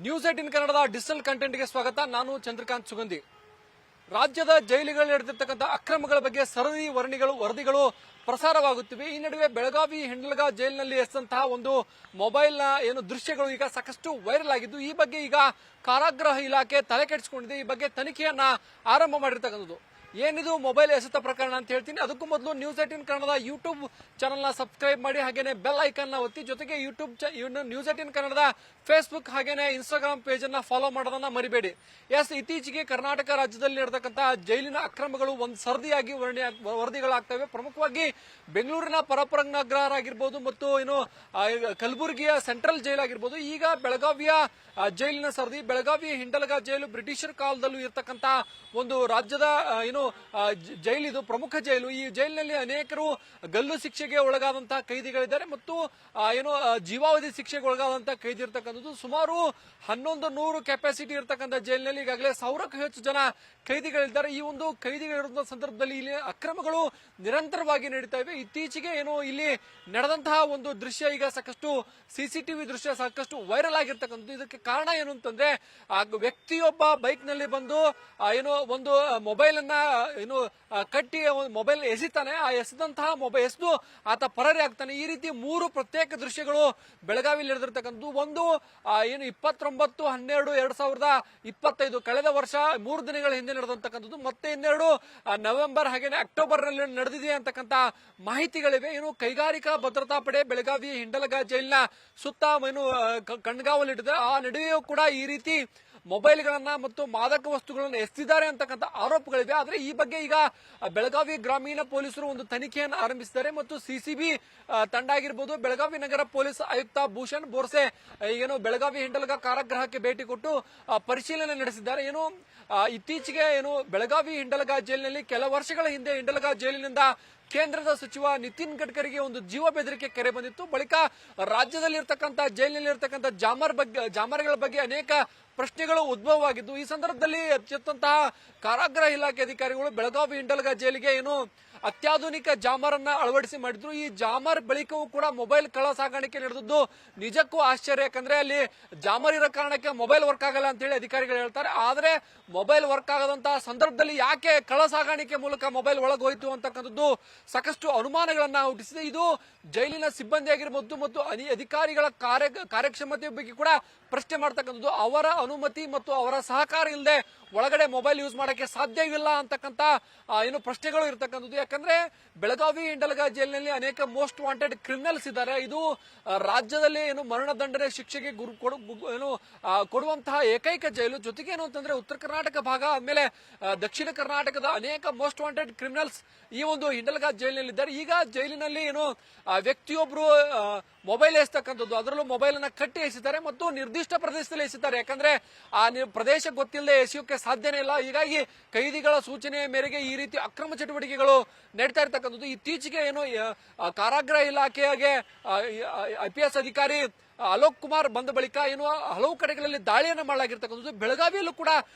News 18 ಕನ್ನಡದ digital ಕಂಟೆಂಟ್ಗೆ ಸ್ವಾಗತ. ನಾನು ಚಂದ್ರಕಾಂತ್ ಸುಗಂಧಿ. ರಾಜ್ಯದ ಜೈಲುಗಳಲ್ಲಿ ನಡೆದಿರ್ತಕ್ಕಂಥ ಅಕ್ರಮಗಳ ಬಗ್ಗೆ ಸರದಿ ವರದಿಗಳು ಪ್ರಸಾರವಾಗುತ್ತಿವೆ. ಈ ನಡುವೆ ಬೆಳಗಾವಿ ಹಿಂಡಲಗ ಜೈಲಿನಲ್ಲಿ ಎಸೆದಂತಹ ಒಂದು ಮೊಬೈಲ್ನ ದೃಶ್ಯಗಳು ಈಗ ಸಾಕಷ್ಟು ವೈರಲ್ ಆಗಿದ್ದು, ಈ ಬಗ್ಗೆ ಈಗ ಕಾರಾಗೃಹ ಇಲಾಖೆ ತಲೆ ಕೆಡಿಸಿಕೊಂಡಿದೆ. ಈ ಬಗ್ಗೆ ತನಿಖೆಯನ್ನ ಆರಂಭ ಮಾಡಿರ್ತಕ್ಕಂಥದ್ದು. ಏನಿದು ಮೊಬೈಲ್ ಎಸೆತ ಪ್ರಕರಣ ಅಂತ ಹೇಳ್ತೀನಿ. ಅದಕ್ಕೂ ಮೊದಲು ನ್ಯೂಸ್ 18 ಕನ್ನಡದ ಯೂಟ್ಯೂಬ್ ಚಾನಲ್ ನ ಸಬ್ಸ್ಕ್ರೈಬ್ ಮಾಡಿ, ಹಾಗೇನೆ ಬೆಲ್ ಐಕನ್ ನ ಒತ್ತಿ. ಜೊತೆಗೆ ನ್ಯೂಸ್ 18 ಕನ್ನಡದ ಫೇಸ್ಬುಕ್ ಹಾಗೇನೆ ಇನ್ಸ್ಟಾಗ್ರಾಮ್ ಪೇಜ್ ಅನ್ನ ಫಾಲೋ ಮಾಡೋದನ್ನ ಮರಿಬೇಡಿ. ಇತ್ತೀಚೆಗೆ ಕರ್ನಾಟಕ ರಾಜ್ಯದಲ್ಲಿ ನಡೆದಕ್ಕಂತಹ ಜೈಲಿನ ಅಕ್ರಮಗಳು ಒಂದು ಸರದಿಯಾಗಿ ವರದಿಗಳಾಗ್ತವೆ. ಪ್ರಮುಖವಾಗಿ ಬೆಂಗಳೂರಿನ ಪರಪರಂಗಗ್ರಹ ಆಗಿರ್ಬೋದು ಮತ್ತು ಕಲಬುರಗಿಯ ಸೆಂಟ್ರಲ್ ಜೈಲ್ ಆಗಿರ್ಬೋದು, ಈಗ ಬೆಳಗಾವಿಯ ಜೈಲಿನ ಸರದಿ. ಬೆಳಗಾವಿ ಹಿಂಡಲಗ ಜೈಲು ಬ್ರಿಟಿಷರ್ ಕಾಲದಲ್ಲೂ ಇರತಕ್ಕಂತ ಒಂದು ರಾಜ್ಯದ ಜೈಲಿದು, ಪ್ರಮುಖ ಜೈಲು. ಈ ಜೈಲಿನಲ್ಲಿ ಅನೇಕರು ಗಲ್ಲು ಶಿಕ್ಷೆಗೆ ಒಳಗಾದಂತಹ ಕೈದಿಗಳಿದ್ದಾರೆ ಮತ್ತು ಜೀವಾವಧಿ ಶಿಕ್ಷೆಗೆ ಒಳಗಾದಂತಹ ಕೈದಿ ಇರ್ತಕ್ಕಂಥದ್ದು. ಸುಮಾರು 1100 ಕೆಪಾಸಿಟಿ ಇರತಕ್ಕಂಥ ಜೈಲಿನಲ್ಲಿ ಈಗಾಗಲೇ 1000ಕ್ಕೂ ಹೆಚ್ಚು ಜನ ಕೈದಿಗಳಿದ್ದಾರೆ. ಈ ಒಂದು ಕೈದಿಗಳಿರುವ ಸಂದರ್ಭದಲ್ಲಿ ಇಲ್ಲಿ ಅಕ್ರಮಗಳು ನಿರಂತರವಾಗಿ ನಡೀತಾ ಇವೆ. ಇತ್ತೀಚೆಗೆ ಇಲ್ಲಿ ನಡೆದಂತಹ ಒಂದು ದೃಶ್ಯ ಈಗ ಸಾಕಷ್ಟು ಸಿಸಿಟಿವಿ ದೃಶ್ಯ ಸಾಕಷ್ಟು ವೈರಲ್ ಆಗಿರ್ತಕ್ಕಂಥದ್ದು. ಇದಕ್ಕೆ ಕಾರಣ ಏನು ಅಂತಂದ್ರೆ, ವ್ಯಕ್ತಿಯೊಬ್ಬ ಬೈಕ್ ನಲ್ಲಿ ಬಂದು ಒಂದು ಮೊಬೈಲ್ ಅನ್ನ ಕಟ್ಟಿ ಮೊಬೈಲ್ ಎಸಿತಾನೆ. ಆ ಎಸೆದಂತಹ ಮೊಬೈಲ್ ಎಸೆದು ಆತ ಪರಾರಿ ಆಗ್ತಾನೆ. ಈ ರೀತಿ 3 ಪ್ರತ್ಯೇಕ ದೃಶ್ಯಗಳು ಬೆಳಗಾವಿಯಲ್ಲಿ ನಡೆದಿರ್ತಕ್ಕಂಥದ್ದು. ಒಂದು 29/12/2025 ಕಳೆದ ವರ್ಷ 3 ದಿನಗಳ ಹಿಂದೆ ನಡೆದಂತಕ್ಕಂಥದ್ದು. ಮತ್ತೆ ಇನ್ನೆರಡು ನವೆಂಬರ್ ಹಾಗೇನೆ ಅಕ್ಟೋಬರ್ ನಲ್ಲಿ ನಡೆದಿದೆ ಅಂತಕ್ಕಂಥ ಮಾಹಿತಿಗಳಿವೆ. ಕೈಗಾರಿಕಾ ಭದ್ರತಾ ಪಡೆ ಬೆಳಗಾವಿ ಹಿಂಡಲಗ ಜೈಲಿನ ಸುತ್ತ ಕಣ್ಗಾವಲಿಟ್ಟಿದೆ. ಆ ನಡುವೆಯೂ ಕೂಡ ಈ ರೀತಿ ಮೊಬೈಲ್ಗಳನ್ನ ಮತ್ತು ಮಾದಕ ವಸ್ತುಗಳನ್ನು ಎಸೆದಿದ್ದಾರೆ ಅಂತಕ್ಕಂಥ ಆರೋಪಗಳಿವೆ. ಆದ್ರೆ ಈ ಬಗ್ಗೆ ಈಗ ಬೆಳಗಾವಿ ಗ್ರಾಮೀಣ ಪೊಲೀಸರು ಒಂದು ತನಿಖೆಯನ್ನು ಆರಂಭಿಸಿದ್ದಾರೆ ಮತ್ತು ಸಿಸಿಬಿ ತಂಡ ಆಗಿರ್ಬೋದು, ಬೆಳಗಾವಿ ನಗರ ಪೊಲೀಸ್ ಆಯುಕ್ತ ಭೂಷಣ್ ಬೋರ್ಸೆ ಬೆಳಗಾವಿ ಹಿಂಡಲಗ ಕಾರಾಗೃಹಕ್ಕೆ ಭೇಟಿ ಕೊಟ್ಟು ಪರಿಶೀಲನೆ ನಡೆಸಿದ್ದಾರೆ. ಇತ್ತೀಚೆಗೆ ಬೆಳಗಾವಿ ಹಿಂಡಲಗ ಜೈಲಿನಲ್ಲಿ ಕೆಲ ವರ್ಷಗಳ ಹಿಂದೆ ಹಿಂಡಲಗ ಜೈಲಿನಿಂದ ಕೇಂದ್ರದ ಸಚಿವ ನಿತಿನ್ ಗಡ್ಕರಿಗೆ ಒಂದು ಜೀವ ಬೆದರಿಕೆ ಕರೆ ಬಂದಿತ್ತು. ಬಳಿಕ ರಾಜ್ಯದಲ್ಲಿ ಇರ್ತಕ್ಕಂಥ ಜೈಲಿನಲ್ಲಿ ಇರ್ತಕ್ಕಂಥ ಜಾಮರ್ಗಳ ಬಗ್ಗೆ ಅನೇಕ ಪ್ರಶ್ನೆಗಳು ಉದ್ಭವವಾಗಿದ್ದು, ಈ ಸಂದರ್ಭದಲ್ಲಿ ಎಚ್ಚೆತ್ತಂತಹ ಕಾರಾಗೃಹ ಇಲಾಖೆ ಅಧಿಕಾರಿಗಳು ಬೆಳಗಾವಿ ಹಿಂಡಲಗ ಜೈಲಿಗೆ ಅತ್ಯಾಧುನಿಕ ಜಾಮರ್ ಅನ್ನ ಅಳವಡಿಸಿ ಮಾಡಿದ್ರು. ಈ ಜಾಮರ್ ಬಳಿಕವೂ ಕೂಡ ಮೊಬೈಲ್ ಕಳ್ಳ ಸಾಗಾಣಿಕೆ ನಡೆದದ್ದು ನಿಜಕ್ಕೂ ಆಶ್ಚರ್ಯ. ಯಾಕಂದ್ರೆ ಅಲ್ಲಿ ಜಾಮರ್ ಇರೋ ಕಾರಣಕ್ಕೆ ಮೊಬೈಲ್ ವರ್ಕ್ ಆಗಲ್ಲ ಅಂತ ಹೇಳಿ ಅಧಿಕಾರಿಗಳು ಹೇಳ್ತಾರೆ. ಆದ್ರೆ ಮೊಬೈಲ್ ವರ್ಕ್ ಆಗದಂತಹ ಸಂದರ್ಭದಲ್ಲಿ ಯಾಕೆ ಕಳ್ಳ ಸಾಗಾಣಿಕೆ ಮೂಲಕ ಮೊಬೈಲ್ ಒಳಗೆ ಹೋಯಿತು ಅಂತಕ್ಕಂಥದ್ದು ಸಾಕಷ್ಟು ಅನುಮಾನಗಳನ್ನ ಹುಟ್ಟಿಸಿದೆ. ಇದು ಜೈಲಿನ ಸಿಬ್ಬಂದಿ ಆಗಿರ್ಬೋದು ಮತ್ತು ಅಧಿಕಾರಿಗಳ ಕಾರ್ಯಕ್ಷಮತೆ ಬಗ್ಗೆ ಕೂಡ ಪ್ರಶ್ನೆ ಮಾಡ್ತಕ್ಕಂಥದ್ದು. ಅವರ ಅನುಮತಿ ಮತ್ತು ಅವರ ಸಹಕಾರ ಇಲ್ಲದೆ ಒಳಗಡೆ ಮೊಬೈಲ್ ಯೂಸ್ ಮಾಡಕ್ಕೆ ಸಾಧ್ಯವಿಲ್ಲ ಅಂತಕ್ಕಂಥ ಪ್ರಶ್ನೆಗಳು ಇರತಕ್ಕಂಥದ್ದು. ಯಾಕಂದ್ರೆ ಬೆಳಗಾವಿ ಹಿಂಡಲಗ ಜೈಲಿನಲ್ಲಿ ಅನೇಕ ಮೋಸ್ಟ್ ವಾಂಟೆಡ್ ಕ್ರಿಮಿನಲ್ಸ್ ಇದ್ದಾರೆ. ಇದು ರಾಜ್ಯದಲ್ಲಿ ಮರಣದಂಡನೆ ಶಿಕ್ಷೆಗೆ ಕೊಡುವಂತಹ ಏಕೈಕ ಜೈಲು. ಜೊತೆಗೆ ಅಂತಂದ್ರೆ ಉತ್ತರ ಕರ್ನಾಟಕ ಭಾಗ ಆದ್ಮೇಲೆ ದಕ್ಷಿಣ ಕರ್ನಾಟಕದ ಅನೇಕ ಮೋಸ್ಟ್ ವಾಂಟೆಡ್ ಕ್ರಿಮಿನಲ್ಸ್ ಈ ಒಂದು ಹಿಂಡಲಗ ಜೈಲಿನಲ್ಲಿ ಇದ್ದಾರೆ. ಈಗ ಜೈಲಿನಲ್ಲಿ ವ್ಯಕ್ತಿಯೊಬ್ರು ಮೊಬೈಲ್ ಎಸತಕ್ಕಂಥದ್ದು, ಅದರಲ್ಲೂ ಮೊಬೈಲ್ ಅನ್ನ ಕಟ್ಟಿ ಎಸಿತಾರೆ ಮತ್ತು ನಿರ್ದಿಷ್ಟ ಪ್ರದೇಶದಲ್ಲಿ ಎಸಿತಾರೆ. ಯಾಕಂದ್ರೆ ಆ ಪ್ರದೇಶ ಗೊತ್ತಿಲ್ಲದೆ ಎಸೆಯೋಕೆ ಸಾಧ್ಯನೇ ಇಲ್ಲ. ಹೀಗಾಗಿ ಕೈದಿಗಳ ಸೂಚನೆಯ ಮೇರೆಗೆ ಈ ರೀತಿ ಅಕ್ರಮ ಚಟುವಟಿಕೆಗಳು ನಡೀತಾ ಇರ್ತಕ್ಕಂಥದ್ದು. ಇತ್ತೀಚೆಗೆ ಕಾರಾಗೃಹ ಇಲಾಖೆಗೆ IPS ಅಧಿಕಾರಿ ಅಲೋಕ್ ಕುಮಾರ್ ಬಂದ ಬಳಿಕ ಹಲವು ಕಡೆಗಳಲ್ಲಿ ದಾಳಿಯನ್ನ ಮಾಡಲಾಗಿರ್ತಕ್ಕಂಥದ್ದು. ಬೆಳಗಾವಿಯಲ್ಲೂ ಕೂಡ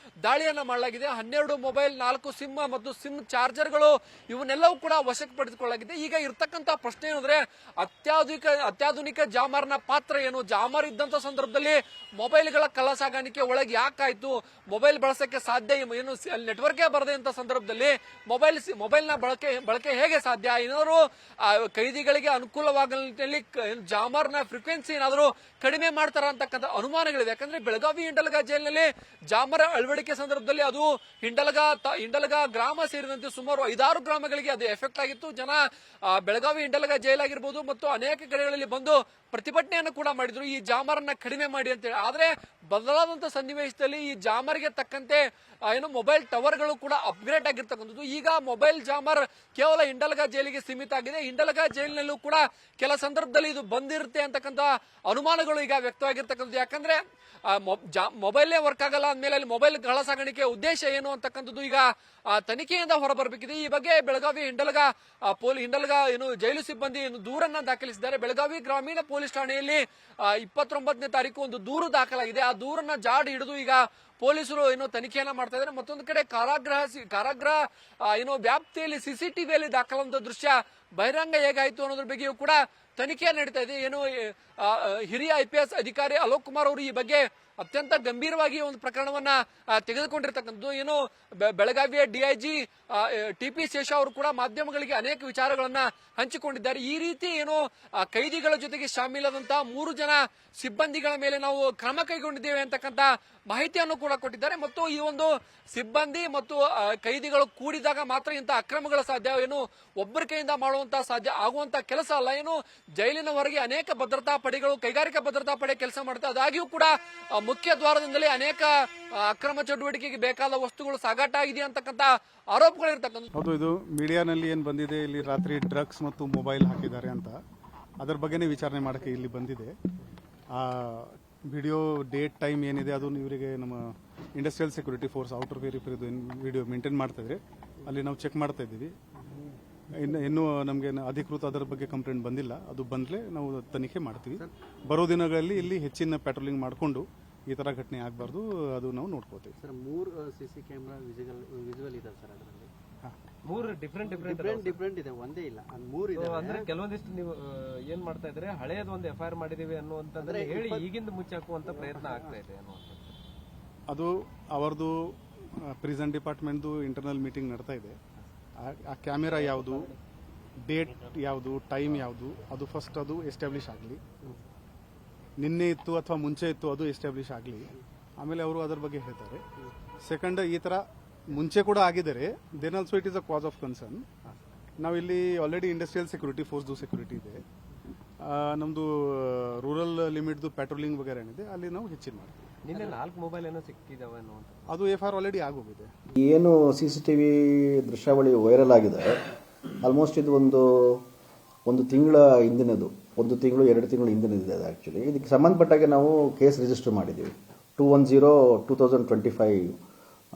ದಾಳಿಯನ್ನ ಮಾಡಲಾಗಿದೆ. 12 ಮೊಬೈಲ್, 4 ಸಿಮ್ ಮತ್ತು ಸಿಮ್ ಚಾರ್ಜರ್ಗಳು ಇವನ್ನೆಲ್ಲವೂ ಕೂಡ ವಶಕ್ಕೆ ಪಡೆದುಕೊಳ್ಳಲಾಗಿದೆ. ಈಗ ಇರ್ತಕ್ಕಂಥ ಪ್ರಶ್ನೆ ಏನಂದ್ರೆ, ಅತ್ಯಾಧುನಿಕ ಜಾಮರ್ನ ಪಾತ್ರ ಏನು? ಜಾಮರ್ ಇದ್ದಂತ ಸಂದರ್ಭದಲ್ಲಿ ಮೊಬೈಲ್ಗಳ ಕಳ್ಳ ಸಾಗಾಣಿಕೆ ಒಳಗೆ ಯಾಕಾಯ್ತು? ಮೊಬೈಲ್ ಬಳಸಕ್ಕೆ ಸಾಧ್ಯ ಅಲ್ಲಿ ನೆಟ್ವರ್ಕೇ ಬರದೆ ಅಂತ ಸಂದರ್ಭದಲ್ಲಿ ಮೊಬೈಲ್ ನ ಬಳಕೆ ಹೇಗೆ ಸಾಧ್ಯ? ಏನಾದ್ರು ಕೈದಿಗಳಿಗೆ ಅನುಕೂಲವಾಗಲಿ ಜಾಮರ್ನ ಫ್ರೀಕ್ವೆನ್ಸಿ ಏನಾದ್ರು ಕಡಿಮೆ ಮಾಡ್ತಾರ ಅಂತಕ್ಕಂಥ ಅನುಮಾನಗಳಿವೆ. ಯಾಕಂದ್ರೆ ಬೆಳಗಾವಿ ಹಿಂಡಲಗ ಜೈಲಿನಲ್ಲಿ ಜಾಮರ ಅಳವಡಿಕೆ ಸಂದರ್ಭದಲ್ಲಿ ಅದು ಹಿಂಡಲಗ ಗ್ರಾಮ ಸೇರಿದಂತೆ ಸುಮಾರು 5-6 ಗ್ರಾಮಗಳಿಗೆ ಅದು ಎಫೆಕ್ಟ್ ಆಗಿತ್ತು. ಜನ ಬೆಳಗಾವಿ ಹಿಂಡಲಗ ಜೈಲಾಗಿರ್ಬೋದು ಮತ್ತು ಅನೇಕ ಕಡೆಗಳಲ್ಲಿ ಬಂದು ಪ್ರತಿಭಟನೆಯನ್ನು ಕೂಡ ಮಾಡಿದ್ರು, ಈ ಜಾಮರನ್ನ ಕಡಿಮೆ ಮಾಡಿ ಅಂತೇಳಿ. ಆದ್ರೆ ಬದಲಾದಂತ ಸನ್ನಿವೇಶದಲ್ಲಿ ಈ ಜಾಮರ್ಗೆ ತಕ್ಕಂತೆ ಮೊಬೈಲ್ ಟವರ್ಗಳು ಕೂಡ ಅಪ್ಗ್ರೇಡ್ ಆಗಿರ್ತಕ್ಕಂಥದ್ದು. ಈಗ ಮೊಬೈಲ್ ಜಾಮರ್ ಕೇವಲ ಹಿಂಡಲಗ ಜೈಲಿಗೆ ಸೀಮಿತ ಆಗಿದೆ. ಹಿಂಡಲಗ ಜೈಲಿನಲ್ಲೂ ಕೂಡ ಕೆಲ ಸಂದರ್ಭದಲ್ಲಿ ಇದು ಬಂದಿರುತ್ತೆ ಅಂತಕ್ಕಂಥ ಅನುಮಾನಗಳು ಈಗ ವ್ಯಕ್ತವಾಗಿರ್ತಕ್ಕಂಥದ್ದು. ಯಾಕಂದ್ರೆ ಮೊಬೈಲೇ ವರ್ಕ್ ಆಗಲ್ಲ ಅಂದ್ಮೇಲೆ ಅಲ್ಲಿ ಮೊಬೈಲ್ ಕಳ್ಳ ಸಾಗಾಣಿಕೆ ಉದ್ದೇಶ ಏನು ಅಂತಕ್ಕಂಥದ್ದು ಈಗ ತನಿಖೆಯಿಂದ ಹೊರಬರಬೇಕಿದೆ. ಈ ಬಗ್ಗೆ ಬೆಳಗಾವಿ ಹಿಂಡಲಗ ಜೈಲು ಸಿಬ್ಬಂದಿ ದೂರನ್ನ ದಾಖಲಿಸಿದ್ದಾರೆ. ಬೆಳಗಾವಿ ಗ್ರಾಮೀಣ ಪೊಲೀಸ್ ಠಾಣೆಯಲ್ಲಿ 29ನೇ ತಾರೀಕು ಒಂದು ದೂರು ದಾಖಲಾಗಿದೆ. ಆ ದೂರನ್ನ ಜಾಡಿ ಹಿಡಿದು ಈಗ ಪೊಲೀಸರು ತನಿಖೆಯನ್ನ ಮಾಡ್ತಾ ಇದ್ದಾರೆ. ಮತ್ತೊಂದು ಕಡೆ ಕಾರಾಗೃಹ ವ್ಯಾಪ್ತಿಯಲ್ಲಿ ಸಿಸಿಟಿವಿಯಲ್ಲಿ ದಾಖಲಾದ ದೃಶ್ಯ ಬಹಿರಂಗ ಹೇಗಾಯಿತು ಅನ್ನೋದ್ರ ಬಗ್ಗೆಯೂ ಕೂಡ ತನಿಖೆ ನಡೀತಾ ಇದೆ. ಏನು ಹಿರಿಯ IPS ಅಧಿಕಾರಿ ಅಲೋಕ್ ಕುಮಾರ್ ಅವರು ಈ ಬಗ್ಗೆ ಅತ್ಯಂತ ಗಂಭೀರವಾಗಿ ಒಂದು ಪ್ರಕರಣವನ್ನ ತೆಗೆದುಕೊಂಡಿರ್ತಕ್ಕಂಥದ್ದು. ಏನು ಬೆಳಗಾವಿಯ DIG TP ಶೇಷ ಅವರು ಕೂಡ ಮಾಧ್ಯಮಗಳಿಗೆ ಅನೇಕ ವಿಚಾರಗಳನ್ನ ಹಂಚಿಕೊಂಡಿದ್ದಾರೆ. ಈ ರೀತಿ ಏನು ಕೈದಿಗಳ ಜೊತೆಗೆ ಶಾಮೀಲಾದಂತಹ 3 ಜನ ಸಿಬ್ಬಂದಿಗಳ ಮೇಲೆ ನಾವು ಕ್ರಮ ಕೈಗೊಂಡಿದ್ದೇವೆ ಅಂತಕ್ಕಂಥ ಮಾಹಿತಿಯನ್ನು ಕೂಡ ಕೊಟ್ಟಿದ್ದಾರೆ. ಮತ್ತು ಈ ಒಂದು ಸಿಬ್ಬಂದಿ ಮತ್ತು ಕೈದಿಗಳು ಕೂಡಿದಾಗ ಮಾತ್ರ ಇಂಥ ಅಕ್ರಮಗಳ ಸಾಧ್ಯ. ಏನು ಒಬ್ಬರ ಕೈಯಿಂದ ಮಾಡುವಂತಹ ಸಾಧ್ಯ ಆಗುವಂತಹ ಕೆಲಸ ಅಲ್ಲ. ಏನು ಜೈಲಿನ ಹೊರಗೆ ಅನೇಕ ಭದ್ರತಾ ಪಡೆಗಳು, ಕೈಗಾರಿಕಾ ಭದ್ರತಾ ಪಡೆ ಕೆಲಸ ಮಾಡ್ತಾರೆ. ಅದಾಗಿಯೂ ಕೂಡ ಮುಖ್ಯ ದ್ವಾರದಿಂದಲೇ ಅನೇಕ ಅಕ್ರಮ ಚಟುವಟಿಕೆಗೆ ಬೇಕಾದ ವಸ್ತುಗಳು ಸಾಗಾಟ ಆಗಿದೆ ಅಂತಕ್ಕಂಥ ಆರೋಪಗಳಿರ್ತಕ್ಕಂಥ. ಹೌದು, ಇದು ಮೀಡಿಯಾನಲ್ಲಿ ಏನು ಬಂದಿದೆ, ಇಲ್ಲಿ ರಾತ್ರಿ ಡ್ರಗ್ಸ್ ಮತ್ತು ಮೊಬೈಲ್ ಹಾಕಿದ್ದಾರೆ ಅಂತ, ಅದರ ಬಗ್ಗೆನೇ ವಿಚಾರಣೆ ಮಾಡೋಕ್ಕೆ ಇಲ್ಲಿ ಬಂದಿದೆ. ಆ ವಿಡಿಯೋ ಡೇಟ್ ಟೈಮ್ ಏನಿದೆ ಅದು ಇವರಿಗೆ ನಮ್ಮ ಇಂಡಸ್ಟ್ರಿಯಲ್ ಸೆಕ್ಯೂರಿಟಿ ಫೋರ್ಸ್ ಔಟರ್ ವೇರಿಫೈದು ವಿಡಿಯೋ ಮೇಂಟೈನ್ ಮಾಡ್ತಾ ಇದ್ರೆ ಅಲ್ಲಿ ನಾವು ಚೆಕ್ ಮಾಡ್ತಾ ಇದ್ದೀವಿ. ಇನ್ನೂ ನಮಗೆ ಅಧಿಕೃತ ಅದರ ಬಗ್ಗೆ ಕಂಪ್ಲೇಂಟ್ ಬಂದಿಲ್ಲ. ಅದು ಬಂದರೆ ನಾವು ತನಿಖೆ ಮಾಡ್ತೀವಿ. ಬರೋ ದಿನಗಳಲ್ಲಿ ಇಲ್ಲಿ ಹೆಚ್ಚಿನ ಪ್ಯಾಟ್ರೋಲಿಂಗ್ ಮಾಡಿಕೊಂಡು ಈ ಥರ ಘಟನೆ ಆಗಬಾರ್ದು, ಅದು ನಾವು ನೋಡ್ಕೋತೀವಿ. ಸರ್ 3 CC ಕ್ಯಾಮ್ರಾ ವಿಜುವಲ್ ಇದೆ ಸರ್, ಅದರಲ್ಲಿ 3 ಡಿಫ್ರೆಂಟ್ ಇದೆ, ಒಂದೇ ಇಲ್ಲ, 3 ಇದೆ. ಅಂದ್ರೆ ಕೆಲವೊಂದಿಷ್ಟು ನೀವು ಏನ್ ಮಾಡ್ತಾ ಇದ್ರೆ ಹಳೆಯದು ಒಂದು FIR ಮಾಡಿದೀವಿ ಅನ್ನುವಂತಂದ್ರೆ ಹೇಳಿ ಈಗಿಂದ ಮುಚ್ಚಾಕುವಂತ ಪ್ರಯತ್ನ ಆಗ್ತಾ ಇದೆ ಅನ್ನುವಂಥದ್ದು. ಅದು ಅವರದು ಪ್ರಿಸನ್ ಡಿಪಾರ್ಟ್ಮೆಂಟ್ದು ಇಂಟರ್ನಲ್ ಮೀಟಿಂಗ್ ನಡ್ತಾ ಇದೆ. ಆ ಕ್ಯಾಮೆರಾ ಯಾವುದು, ಡೇಟ್ ಯಾವುದು, ಟೈಮ್ ಯಾವುದು, ಅದು ಫಸ್ಟ್ ಅದು ಎಸ್ಟಾಬ್ಲಿಷ್ ಆಗಲಿ. ನಿನ್ನೆ ಇತ್ತು ಅಥವಾ ಮುಂಚೆ ಇತ್ತು ಅದು ಎಸ್ಟಾಬ್ಲಿಷ್ ಆಗಲಿ, ಆಮೇಲೆ ಅವರು ಅದರ ಬಗ್ಗೆ ಹೇಳ್ತಾರೆ. ಸೆಕೆಂಡ್, ಈ ಥರ ಮುಂಚೆ ಕೂಡ ಆಗಿದ್ದಾರೆ, then also it is a cause of concern. ನಾವಿಲ್ಲಿ ಆಲ್ರೆಡಿ ಇಂಡಸ್ಟ್ರಿಯಲ್ ಸೆಕ್ಯೂರಿಟಿ ಫೋರ್ಸ್ದು ಸೆಕ್ಯೂರಿಟಿ ಇದೆ, ನಮ್ಮದು ರೂರಲ್ ಲಿಮಿಟ್ದು ಪ್ಯಾಟ್ರೋಲಿಂಗ್ ವಗೇರೆ ಏನಿದೆ ಅಲ್ಲಿ ನಾವು ಹೆಚ್ಚಿನ ಮಾಡ್ತೀವಿ. ನಿನ್ನೆ 4 ಮೊಬೈಲ್ ಏನೋ ಸಿಕ್ಕಿದಾವೆ ಅನ್ನುವಂಥದ್ದು, ಅದು FIR ಆಲ್ರೆಡಿ ಆಗೋಗಿದೆ. ಏನು CCTV ದೃಶ್ಯಾವಳಿ ವೈರಲ್ ಆಗಿದೆ, ಆಲ್ಮೋಸ್ಟ್ ಇದು ಒಂದು ತಿಂಗಳ ಹಿಂದಿನದು, 1 ತಿಂಗಳು 2 ತಿಂಗಳು ಹಿಂದಿನದಿದೆ. ಅದು ಆ್ಯಕ್ಚುಲಿ ಇದಕ್ಕೆ ಸಂಬಂಧಪಟ್ಟಾಗೆ ನಾವು ಕೇಸ್ ರಿಜಿಸ್ಟರ್ ಮಾಡಿದ್ದೀವಿ 210/2025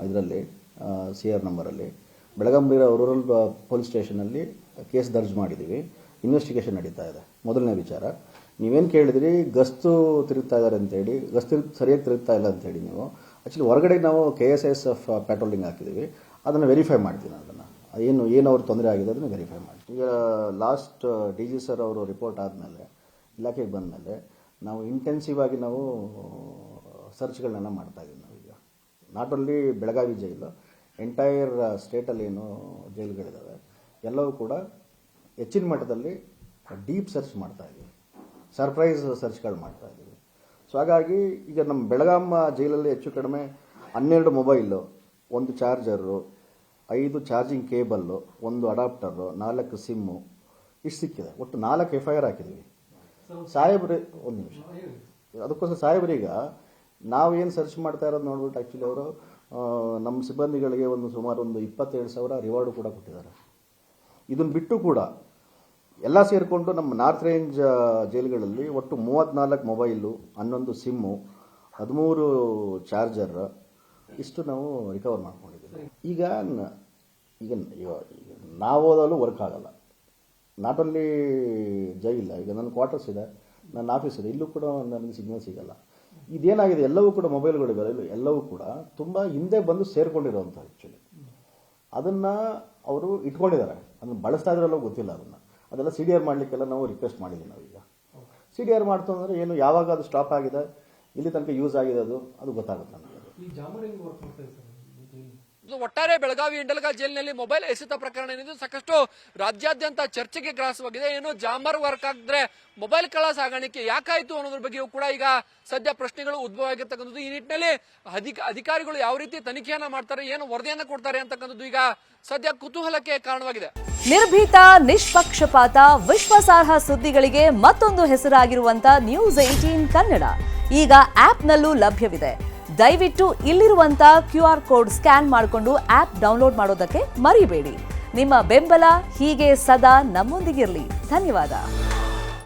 ಇದರಲ್ಲಿ CR ನಂಬರಲ್ಲಿ ಬೆಳಗಾಂ ರೂರಲ್ ಪೊಲೀಸ್ ಸ್ಟೇಷನಲ್ಲಿ ಕೇಸ್ ದರ್ಜ್ ಮಾಡಿದ್ದೀವಿ. ಇನ್ವೆಸ್ಟಿಗೇಷನ್ ನಡೀತಾ ಇದೆ. ಮೊದಲನೇ ವಿಚಾರ, ನೀವೇನು ಕೇಳಿದ್ರಿ ಗಸ್ತು ತಿರುಗ್ತಾ ಇದ್ದಾರೆ ಅಂತೇಳಿ, ಗಸ್ತು ಸರಿಯಾಗಿ ತಿರುಗ್ತಾ ಇಲ್ಲ ಅಂತೇಳಿ. ನೀವು ಆ್ಯಕ್ಚುಲಿ ಹೊರಗಡೆ ನಾವು KSISF ಪ್ಯಾಟ್ರೋಲಿಂಗ್ ಹಾಕಿದ್ದೀವಿ, ಅದನ್ನು ವೆರಿಫೈ ಮಾಡ್ತೀನಿ. ಅದನ್ನು ಏನು ಅವ್ರ ತೊಂದರೆ ಆಗಿದೆ ಅದನ್ನು ವೆರಿಫೈ ಮಾಡ್ತೀವಿ. ಈಗ ಲಾಸ್ಟ್ DG ಸರ್ ಅವರು ರಿಪೋರ್ಟ್ ಆದಮೇಲೆ, ಇಲಾಖೆಗೆ ಬಂದಮೇಲೆ ನಾವು ಇಂಟೆನ್ಸಿವ್ ಆಗಿ ನಾವು ಸರ್ಚ್ಗಳನ್ನ ಮಾಡ್ತಾ ಇದ್ದೀವಿ. ನಾವೀಗ not only Belagavi jail, entire ಸ್ಟೇಟಲ್ಲಿ ಏನು ಜೈಲುಗಳಿದ್ದಾವೆ ಎಲ್ಲವೂ ಕೂಡ ಹೆಚ್ಚಿನ ಮಟ್ಟದಲ್ಲಿ ಡೀಪ್ ಸರ್ಚ್ ಮಾಡ್ತಾ ಇದ್ದೀವಿ, ಸರ್ಪ್ರೈಸ್ ಸರ್ಚ್ಗಳು ಮಾಡ್ತಾ ಇದ್ದೀವಿ. ಸೊ ಹಾಗಾಗಿ ಈಗ ನಮ್ಮ ಬೆಳಗಾಂ ಜೈಲಲ್ಲಿ ಹೆಚ್ಚು ಕಡಿಮೆ 12 mobile, 1 charger, 5 charging cable, 1 adapter, 4 SIM ಇಷ್ಟು ಸಿಕ್ಕಿದೆ. ಒಟ್ಟು 4 FIR ಹಾಕಿದ್ದೀವಿ. ಸಾಹೇಬ್ರಿ ಒಂದು ನಿಮಿಷ, ಅದಕ್ಕೋಸ್ಕರ ಸಾಹೇಬ್ರೀಗ ನಾವೇನು ಸರ್ಚ್ ಮಾಡ್ತಾ ಇರೋದು ನೋಡ್ಬಿಟ್ಟು ಆ್ಯಕ್ಚುಲಿ ಅವರು ನಮ್ಮ ಸಿಬ್ಬಂದಿಗಳಿಗೆ ಸುಮಾರು 27,000 ರಿವಾರ್ಡು ಕೂಡ ಕೊಟ್ಟಿದ್ದಾರೆ. ಇದನ್ನು ಬಿಟ್ಟು ಕೂಡ ಎಲ್ಲ ಸೇರಿಕೊಂಡು ನಮ್ಮ ನಾರ್ತ್ ರೇಂಜ್ ಜೈಲುಗಳಲ್ಲಿ ಒಟ್ಟು 34 ಮೊಬೈಲು, 11 ಸಿಮ್ಮು, 13 ಚಾರ್ಜರ್ ಇಷ್ಟು ನಾವು ರಿಕವರ್ ಮಾಡ್ಕೊಂಡಿದ್ದೀವಿ. ಈಗ ನಾವು ಓದಲು ವರ್ಕ್ ಆಗಲ್ಲ. ನಾಟ್ ಓನ್ಲಿ ಜೈಲ, ಈಗ ನನ್ನ ಕ್ವಾರ್ಟರ್ಸ್ ಇದೆ, ನನ್ನ ಆಫೀಸ್ ಇದೆ, ಇಲ್ಲೂ ಕೂಡ ನನಗೆ ಸಿಗ್ನಲ್ ಸಿಗಲ್ಲ. ಇದೇನಾಗಿದೆ, ಎಲ್ಲವೂ ಕೂಡ ಮೊಬೈಲ್ಗಳಿವೆ, ಎಲ್ಲವೂ ಕೂಡ ತುಂಬ ಹಿಂದೆ ಬಂದು ಸೇರ್ಕೊಂಡಿರೋವಂಥ ಆ್ಯಕ್ಚುಲಿ. ಅದನ್ನು ಅವರು ಇಟ್ಕೊಂಡಿದ್ದಾರೆ, ಅದನ್ನು ಬಳಸ್ತಾ ಇದ್ರಲ್ಲೋ ಗೊತ್ತಿಲ್ಲ. ಅದೆಲ್ಲ CDR ಮಾಡಲಿಕ್ಕೆಲ್ಲ ನಾವು ರಿಕ್ವೆಸ್ಟ್ ಮಾಡಿದ್ದೀವಿ. ನಾವೀಗ CDR ಮಾಡ್ತು ಅಂದರೆ ಏನು, ಯಾವಾಗ ಅದು ಸ್ಟಾಪ್ ಆಗಿದೆ, ಇಲ್ಲಿ ತನಕ ಯೂಸ್ ಆಗಿದೆ, ಅದು ಗೊತ್ತಾಗುತ್ತೆ ನಮಗೆ. ಒಟ್ಟಾರೆ ಬೆಳಗಾವಿ ಇಂಡಲಗಾ ಜೈಲಿನಲ್ಲಿ ಮೊಬೈಲ್ ಎಸೆತ ಪ್ರಕರಣ ಏನಿದೆ ಸಾಕಷ್ಟು ರಾಜ್ಯಾದ್ಯಂತ ಚರ್ಚೆಗೆ ಗ್ರಾಸವಾಗಿದೆ. ಏನು ಜಾಮರ್ ವರ್ಕ್ ಆಗಿದ್ರೆ ಮೊಬೈಲ್ ಕಳ್ಳ ಸಾಗಾಣಿಕೆ ಯಾಕಾಯ್ತು ಅನ್ನೋದ್ರ ಬಗ್ಗೆಯೂ ಕೂಡ ಈಗ ಸದ್ಯ ಪ್ರಶ್ನೆಗಳು ಉದ್ಭವ ಆಗಿರ್ತಕ್ಕಂಥದ್ದು. ಈ ನಿಟ್ಟಿನಲ್ಲಿ ಅಧಿಕಾರಿಗಳು ಯಾವ ರೀತಿ ತನಿಖೆಯನ್ನ ಮಾಡ್ತಾರೆ, ಏನು ವರದಿಯನ್ನ ಕೊಡ್ತಾರೆ ಅಂತಕ್ಕಂಥದ್ದು ಈಗ ಸದ್ಯ ಕುತೂಹಲಕ್ಕೆ ಕಾರಣವಾಗಿದೆ. ನಿರ್ಭೀತ, ನಿಷ್ಪಕ್ಷಪಾತ, ವಿಶ್ವಾಸಾರ್ಹ ಸುದ್ದಿಗಳಿಗೆ ಮತ್ತೊಂದು ಹೆಸರಾಗಿರುವಂತ News18 ಕನ್ನಡ ಈಗ ಆಪ್ನಲ್ಲೂ ಲಭ್ಯವಿದೆ. ದಯವಿಟ್ಟು ಇಲ್ಲಿರುವಂತ QR ಕೋಡ್ ಸ್ಕ್ಯಾನ್ ಮಾಡಿಕೊಂಡು ಆಪ್ ಡೌನ್ಲೋಡ್ ಮಾಡೋದಕ್ಕೆ ಮರಿಬೇಡಿ. ನಿಮ್ಮ ಬೆಂಬಲ ಹೀಗೆ ಸದಾ ನಮ್ಮೊಂದಿಗಿರಲಿ. ಧನ್ಯವಾದ.